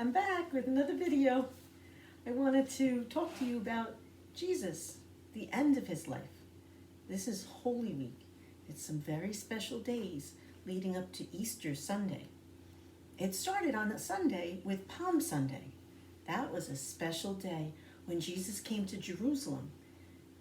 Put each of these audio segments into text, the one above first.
I'm back with another video. I wanted to talk to you about Jesus, the end of his life. This is Holy Week. It's some very special days leading up to Easter Sunday. It started on a Sunday with Palm Sunday. That was a special day when Jesus came to Jerusalem.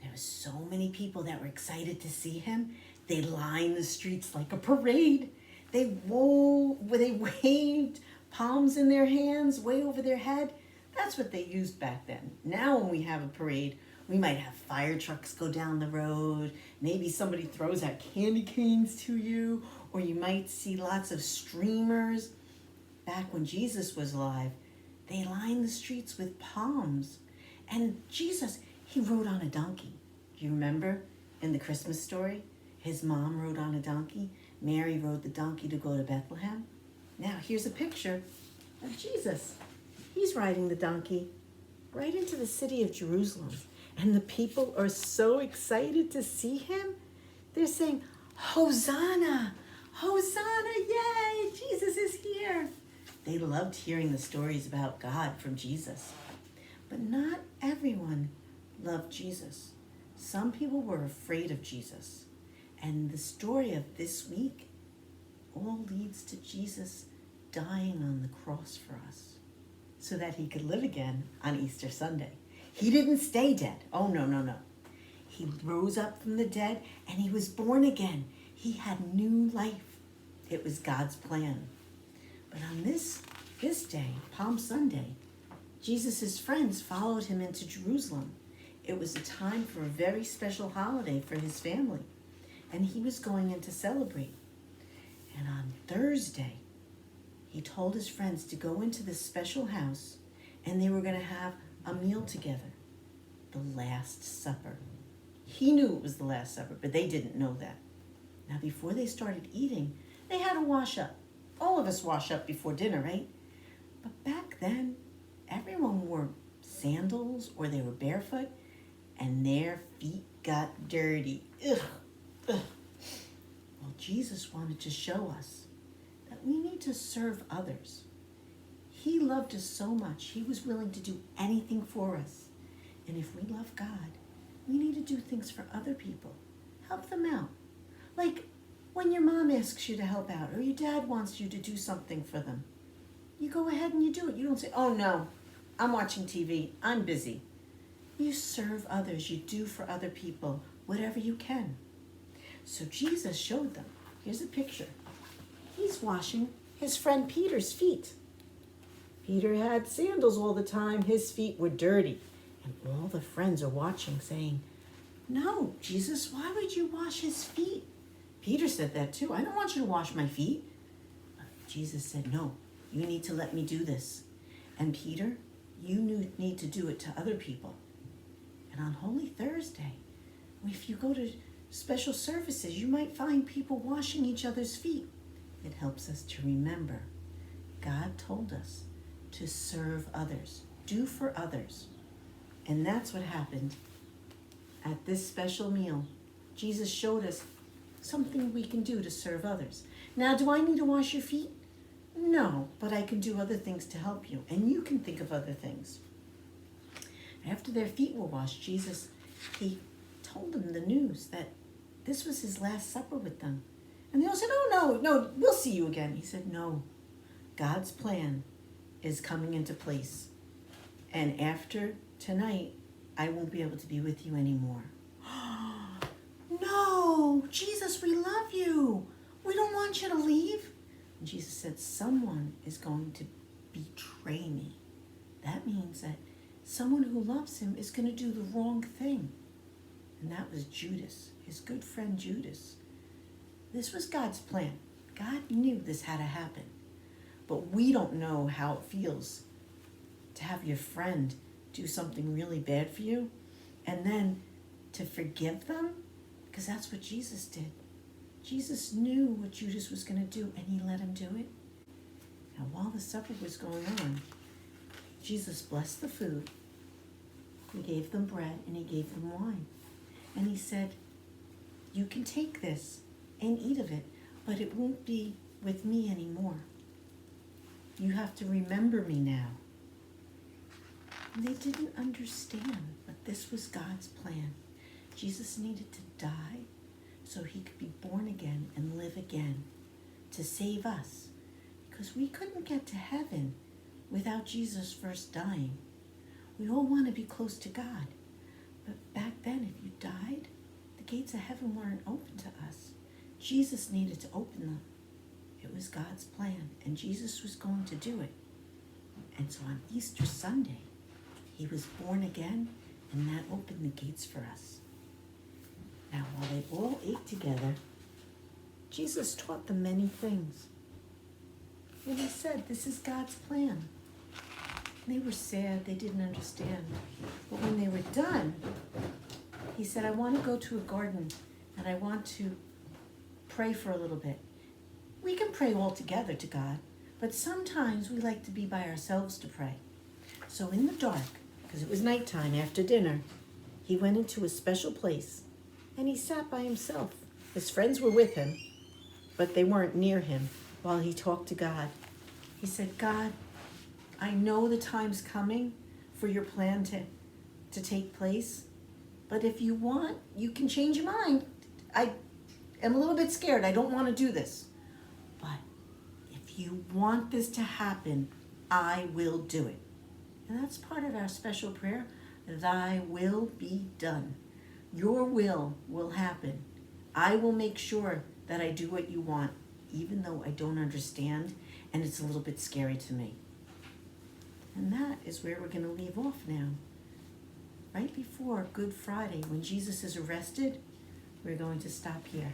There were so many people that were excited to see him. They lined the streets like a parade. They waved palms in their hands way over their head. That's what they used back then. Now when we have a parade, we might have fire trucks go down the road. Maybe somebody throws out candy canes to you, or you might see lots of streamers. Back when Jesus was alive, they lined the streets with palms. And Jesus, he rode on a donkey. Do you remember in the Christmas story? His mom rode on a donkey. Mary rode the donkey to go to Bethlehem. Now here's a picture of Jesus. He's riding the donkey right into the city of Jerusalem. And the people are so excited to see him. They're saying, Hosanna, Hosanna, yay, Jesus is here. They loved hearing the stories about God from Jesus. But not everyone loved Jesus. Some people were afraid of Jesus. And the story of this week all leads to Jesus dying on the cross for us so that he could live again on Easter Sunday. He didn't stay dead. Oh, no. He rose up from the dead and he was born again. He had new life. It was God's plan. But on this day, Palm Sunday, Jesus' friends followed him into Jerusalem. It was a time for a very special holiday for his family, and he was going in to celebrate. And on Thursday, he told his friends to go into this special house, and they were going to have a meal together, the Last Supper. He knew it was the Last Supper, but they didn't know that. Now, before they started eating, they had to wash up. All of us wash up before dinner, right? But back then, everyone wore sandals or they were barefoot, and their feet got dirty. Ugh. Well, Jesus wanted to show us that we need to serve others. He loved us so much, he was willing to do anything for us. And if we love God, we need to do things for other people. Help them out. Like when your mom asks you to help out, or your dad wants you to do something for them. You go ahead and you do it. You don't say, oh no, I'm watching TV, I'm busy. You serve others, you do for other people, whatever you can. So Jesus showed them. Here's a picture. He's washing his friend Peter's feet. Peter had sandals all the time. His feet were dirty. And all the friends are watching saying, no, Jesus, why would you wash his feet? Peter said that too. I don't want you to wash my feet. But Jesus said, no, you need to let me do this. And Peter, you need to do it to other people. And on Holy Thursday, if you go to special services, you might find people washing each other's feet. It helps us to remember God told us to serve others, do for others. And that's what happened at this special meal. Jesus showed us something we can do to serve others. Now, do I need to wash your feet? No, but I can do other things to help you, and you can think of other things. After their feet were washed, Jesus, he told them the news that this was his last supper with them. And they all said, oh, no, we'll see you again. He said, no, God's plan is coming into place. And after tonight, I won't be able to be with you anymore. No, Jesus, we love you. We don't want you to leave. And Jesus said, someone is going to betray me. That means that someone who loves him is going to do the wrong thing. And that was Judas, his good friend Judas. This was God's plan. God knew this had to happen. But we don't know how it feels to have your friend do something really bad for you and then to forgive them, because that's what Jesus did. Jesus knew what Judas was going to do, and he let him do it. And while the supper was going on, Jesus blessed the food. He gave them bread and he gave them wine. And he said, you can take this and eat of it, but it won't be with me anymore. You have to remember me now. And they didn't understand, but this was God's plan. Jesus needed to die so he could be born again and live again to save us. Because we couldn't get to heaven without Jesus first dying. We all want to be close to God. But back then, if you died, the gates of heaven weren't open to us. Jesus needed to open them. It was God's plan, and Jesus was going to do it. And so on Easter Sunday, he was born again, and that opened the gates for us. Now, while they all ate together, Jesus taught them many things. And he said, this is God's plan. They were sad, they didn't understand. But when they were done, he said, I want to go to a garden, and I want to pray for a little bit. We can pray all together to God, but sometimes we like to be by ourselves to pray. So in the dark, because it was nighttime after dinner, he went into a special place and he sat by himself. His friends were with him, but they weren't near him while he talked to God. He said, God, I know the time's coming for your plan to take place, but if you want, you can change your mind. I am a little bit scared. I don't want to do this. But if you want this to happen, I will do it. And that's part of our special prayer. Thy will be done. Your will happen. I will make sure that I do what you want, even though I don't understand and it's a little bit scary to me. And that is where we're going to leave off now. Right before Good Friday, when Jesus is arrested, we're going to stop here.